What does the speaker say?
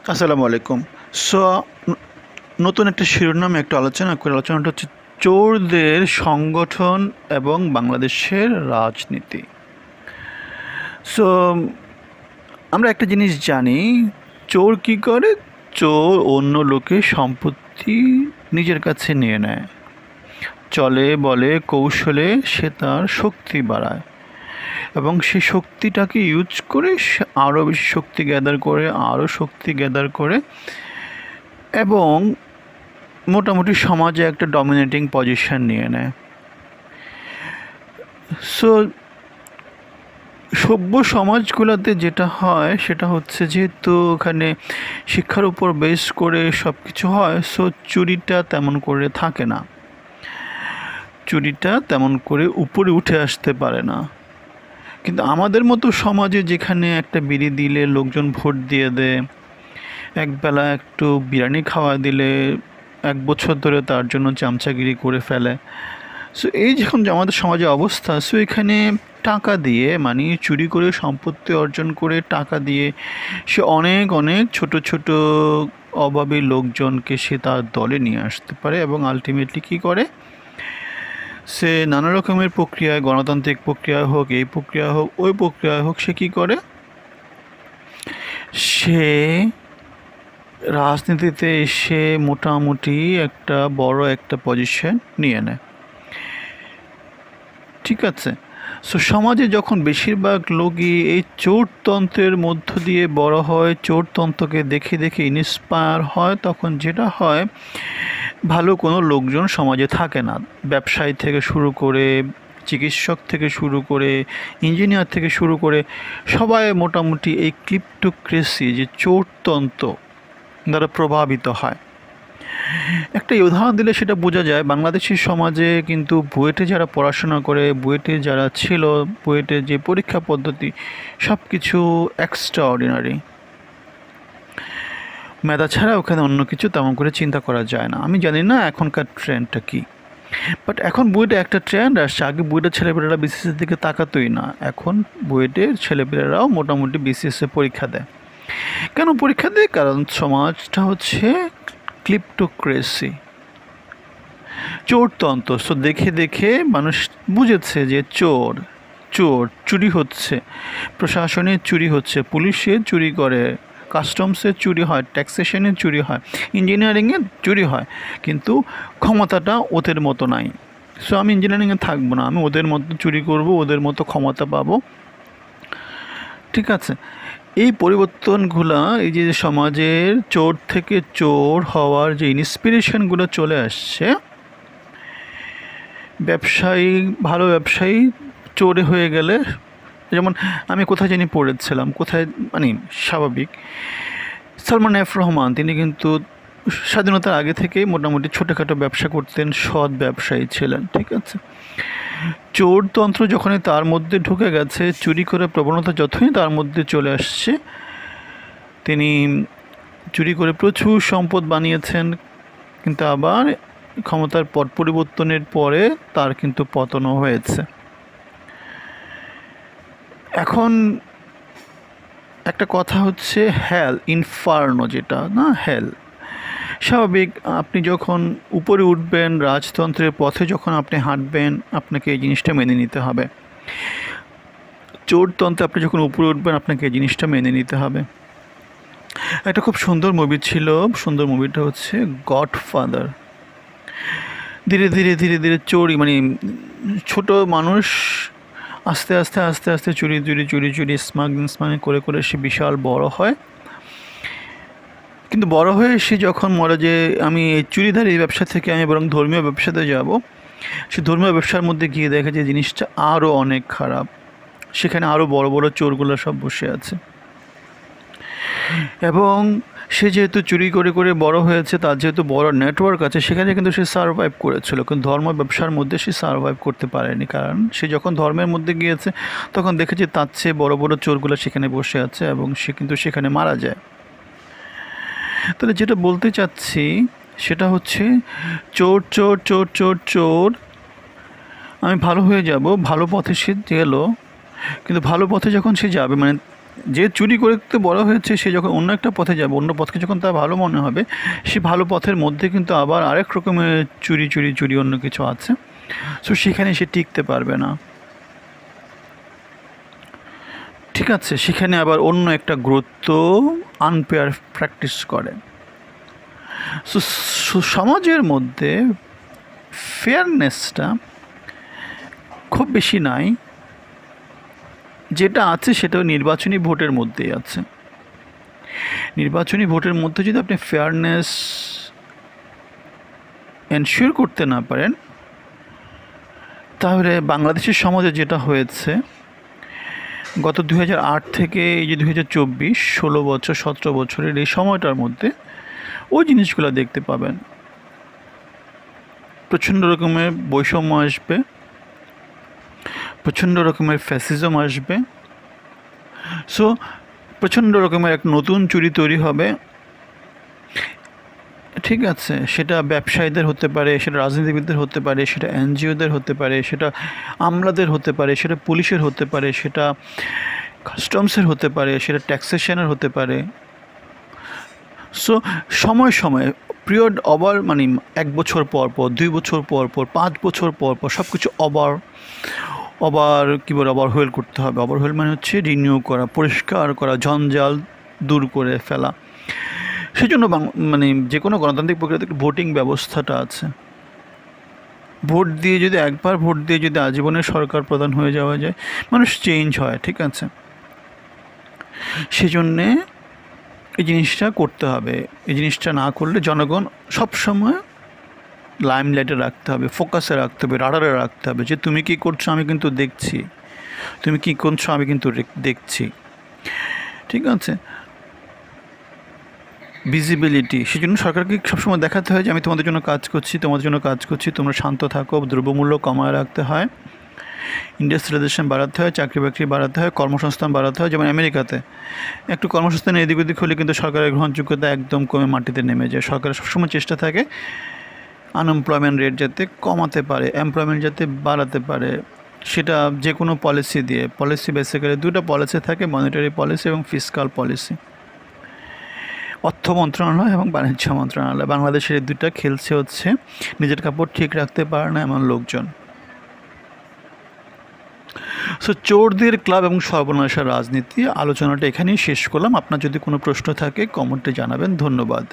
আসসালামু আলাইকুম। সো নতুন একটা শিরোনামে একটা আলোচনা করে আলোচনাটা হচ্ছে চোরদের সংগঠন এবং বাংলাদেশের রাজনীতি। সো আমরা একটা জিনিস জানি, চোর কি করে? চোর অন্য লোকের সম্পত্তি নিজের কাছে নিয়ে নেয়, চলে বলে কৌশলে সে তার শক্তি বাড়ায় এবং সেই শক্তিটাকে ইউজ করে সে আরও বেশি শক্তি গ্যাদার করে, আরও শক্তি গ্যাদার করে এবং মোটামুটি সমাজে একটা ডমিনেটিং পজিশন নিয়ে নেয়। সো সভ্য সমাজগুলোতে যেটা হয় সেটা হচ্ছে, যেহেতু ওখানে শিক্ষার উপর বেস করে সব কিছু হয়, সো চুরিটা তেমন করে থাকে না, চুরিটা তেমন করে উপরে উঠে আসতে পারে না। কিন্তু আমাদের মতো সমাজে যেখানে একটা বিড়ি দিলে লোকজন ভোট দিয়ে দেয়, একবেলা একটু বিরিয়ানি খাওয়া দিলে 1 বছর ধরে তার জন্য চামচাগিরি করে ফেলে। সো এই যখন আমাদের সমাজে অবস্থা, সো এখানে টাকা দিয়ে, মানে চুরি করে সম্পত্তি অর্জন করে টাকা দিয়ে সে অনেক অনেক ছোট ছোট অভাবী লোকজনকে সে তার দলে নিয়ে আসতে পারে এবং আলটিমেটলি কী করে, সে নানা রকমের প্রক্রিয়ায়, গণতান্ত্রিক প্রক্রিয়া হোক, এই প্রক্রিয়া হোক, ওই প্রক্রিয়া হোক, সে কী করে, সে রাজনীতিতে এসে মোটামুটি একটা বড় একটা পজিশন নিয়ে নেয়। ঠিক আছে। সো সমাজে যখন বেশিরভাগ লোকই এই চোরতন্ত্রের মধ্য দিয়ে বড় হয়, চোরতন্ত্রকে দেখে দেখে ইন্সপায়ার হয়, তখন যেটা হয়, ভালো কোনো লোকজন সমাজে থাকে না। ব্যবসায়ী থেকে শুরু করে, চিকিৎসক থেকে শুরু করে, ইঞ্জিনিয়ার থেকে শুরু করে সবাই মোটামুটি এই ক্রিপ্টোক্রেসি, যে চোরতন্ত্র দ্বারা প্রভাবিত হয়। একটা উদাহরণ দিলে সেটা বোঝা যায়, বাংলাদেশের সমাজে কিন্তু বুয়েটে যারা পড়াশোনা করে, বুয়েটে যারা ছিল, বুয়েটে যে পরীক্ষা পদ্ধতি সব কিছু এক্সট্রা অর্ডিনারি, মেধা ছাড়া ওখানে অন্য কিছু তেমন করে চিন্তা করা যায় না। আমি জানি না এখনকার ট্রেন্ডটা কী, বাট এখন বুয়েটে একটা ট্রেন্ড আসছে। আগে বুয়েটের ছেলেপেলেরা বিসিএসের দিকে তাকাতোই না, এখন বুয়েটের ছেলেপেলেরাও মোটামুটি বিসিএসে পরীক্ষা দেয়। কেন পরীক্ষা দেয়? কারণ সমাজটা হচ্ছে ক্রিপ্টোক্রেসি, চোরতন্ত্র। সো দেখে দেখে মানুষ বুঝেছে যে চোর চোর চুরি হচ্ছে, প্রশাসনের চুরি হচ্ছে, পুলিশে চুরি করে, কাস্টমসের চুরি হয়, ট্যাক্সেশনের চুরি হয়, ইঞ্জিনিয়ারিংয়ে চুরি হয়, কিন্তু ক্ষমতাটা ওদের মতো নাই। সো আমি ইঞ্জিনিয়ারিংয়ে থাকবো না, আমি ওদের মতো চুরি করব, ওদের মতো ক্ষমতা পাবো। ঠিক আছে। এই পরিবর্তনগুলো, এই যে সমাজের চোর থেকে চোর হওয়ার যে ইন্সপিরেশনগুলো চলে আসছে, ব্যবসায়ী, ভালো ব্যবসায়ী চোরে হয়ে গেলে, যেমন আমি কোথায় জানি পড়েছিলাম, কোথায় মানে স্বাভাবিক, সালমান এফ রহমান তিনি কিন্তু স্বাধীনতার আগে থেকেই মোটামুটি ছোটোখাটো ব্যবসা করতেন, সৎ ব্যবসায়ী ছিলেন। ঠিক আছে। চোরতন্ত্র যখনই তার মধ্যে ঢুকে গেছে, চুরি করে প্রবণতা যতই তার মধ্যে চলে আসছে, তিনি চুরি করে প্রচুর সম্পদ বানিয়েছেন, কিন্তু আবার ক্ষমতার পট পরিবর্তনের পরে তার কিন্তু পতনও হয়েছে। এখন একটা কথা হচ্ছে হেল ইনফার্নো, যেটা না হেল, স্বাভাবিক আপনি যখন উপরে উঠবেন, রাজতন্ত্রের পথে যখন আপনি হাঁটবেন, আপনাকে এই জিনিসটা মেনে নিতে হবে। চোরতন্ত্রে আপনি যখন উপরে উঠবেন, আপনাকে এই জিনিসটা মেনে নিতে হবে। একটা খুব সুন্দর মুভি ছিল, সুন্দর মুভিটা হচ্ছে গডফাদার। ধীরে ধীরে ধীরে ধীরে চোরি, মানে ছোট মানুষ আস্তে আস্তে আস্তে আস্তে চুরি চুরি চুরি চুরি স্মাগলিং করে করে সে বিশাল বড় হয়। কিন্তু বড় হয়ে সে যখন মরে যে আমি এই চুরিধারি ব্যবসা থেকে আমি বরং ধর্মীয় ব্যবসাতে যাব, সে ধর্মীয় ব্যবসার মধ্যে গিয়ে দেখে যে জিনিসটা আরও অনেক খারাপ, সেখানে আরও বড় বড় চোরগুলো সব বসে আছে। এবং সে যেহেতু চুরি করে করে বড় হয়েছে, তার যেহেতু বড় নেটওয়ার্ক আছে, সেখানে কিন্তু সে সারভাইভ করেছিল, কিন্তু ধর্ম ব্যবসার মধ্যে সে সারভাইভ করতে পারেনি। কারণ সে যখন ধর্মের মধ্যে গিয়েছে, তখন দেখেছে তার চেয়ে বড় বড় চোরগুলো সেখানে বসে আছে এবং সে কিন্তু সেখানে মারা যায়। তাহলে যেটা বলতে চাচ্ছি সেটা হচ্ছে, চোর চোর চোর চোর চোর, আমি ভালো হয়ে যাব, ভালো পথে সে গেল, কিন্তু ভালো পথে যখন সে যাবে, মানে যে চুরি করতে বড় হয়েছে সে যখন অন্য একটা পথে যাবে, অন্য পথকে যখন তার ভালো মনে হবে, সে ভালো পথের মধ্যে কিন্তু আবার আরেক রকমের চুরি অন্য কিছু আছে। সো সেখানে সে টিকতে পারবে না, ঠিক আছে? সেখানে আবার অন্য একটা গুরুত্ব আনফেয়ার প্র্যাকটিস করে। সো সমাজের মধ্যে ফেয়ারনেসটা খুব বেশি নাই, যেটা আছে সেটাও নির্বাচনী ভোটের মধ্যেই আছে। নির্বাচনী ভোটের মধ্যে যদি আপনি ফেয়ারনেস এনশিওর করতে না পারেন, তাহলে বাংলাদেশের সমাজে যেটা হয়েছে গত 2008 থেকে এই যে 2024, 16 বছর 17 বছরের এই সময়টার মধ্যে ওই জিনিসগুলো দেখতে পাবেন। প্রচণ্ড রকমের বৈষম্য আসবে, প্রচণ্ড রকমের ফ্যাসিজম আসবে। সো প্রচণ্ড রকমের এক নতুন চুরি তৈরি হবে, ঠিক আছে? সেটা ব্যবসায়ীদের হতে পারে, সেটা রাজনীতিবিদদের হতে পারে, সেটা এনজিওদের হতে পারে, সেটা আমলাদের হতে পারে, সেটা পুলিশের হতে পারে, সেটা কাস্টমসের হতে পারে, সেটা ট্যাক্সেশনের হতে পারে। সো সময় সময়ে পিরিয়ড ওভার, মানে 1 বছর পর পর, 2 বছর পর পর, 5 বছর পর পর সব কিছু কী বলে ওভারহেল করতে হবে। ওভারহেল মানে হচ্ছে রিনিউ করা, পরিষ্কার করা, জঞ্জাল দূর করে ফেলা। সেজন্য মানে যে কোনো গণতান্ত্রিক প্রক্রিয়াতে ভোটিং ব্যবস্থাটা আছে। ভোট দিয়ে যদি একবার ভোট দিয়ে যদি আজীবনের সরকার প্রধান হয়ে যাওয়া যায়, মানুষ চেঞ্জ হয়, ঠিক আছে? সেজন্যে এই জিনিসটা করতে হবে। এই জিনিসটা না করলে জনগণ সবসময় লাইমলাইটে রাখতে হবে, ফোকাসে রাখতে হবে, রাডারে রাখতে হবে যে তুমি কী করছো আমি কিন্তু দেখছি, তুমি কী করছো আমি কিন্তু দেখছি, ঠিক আছে? ভিজিবিলিটি, সেজন্য সরকারকে সবসময় দেখাতে হয় যে আমি তোমাদের জন্য কাজ করছি, তোমরা শান্ত থাকো। দ্রব্যমূল্য কমায় রাখতে হয়, ইন্ডাস্ট্রিয়ালাইজেশন বাড়াতে হয়, চাকরি বাকরি বাড়াতে হয়, কর্মসংস্থান বাড়াতে হয়। যেমন আমেরিকাতে একটু কর্মসংস্থান এদিক ওদিক হলে কিন্তু সরকারের গ্রহণযোগ্যতা একদম কমে মাটিতে নেমে যায়। সরকারের সবসময় চেষ্টা থাকে আনএমপ্লয়মেন্ট রেট যাতে কমাতে পারে, এমপ্লয়মেন্ট যাতে বাড়াতে পারে। সেটা যে কোনো পলিসি দিয়ে, বেসিক্যালি 2টা পলিসি থাকে, মনিটারি পলিসি এবং ফিসকাল পলিসি। অর্থ মন্ত্রণালয় এবং বাণিজ্য মন্ত্রণালয়, বাংলাদেশের এই 2টা খেলছে হচ্ছে নিজের কাপড় ঠিক রাখতে পারে না এমন লোকজন। সো চোরদের ক্লাব এবং সর্বনাশের রাজনীতি, আলোচনাটা এখানেই শেষ করলাম। আপনার যদি কোনো প্রশ্ন থাকে কমেন্টে জানাবেন। ধন্যবাদ।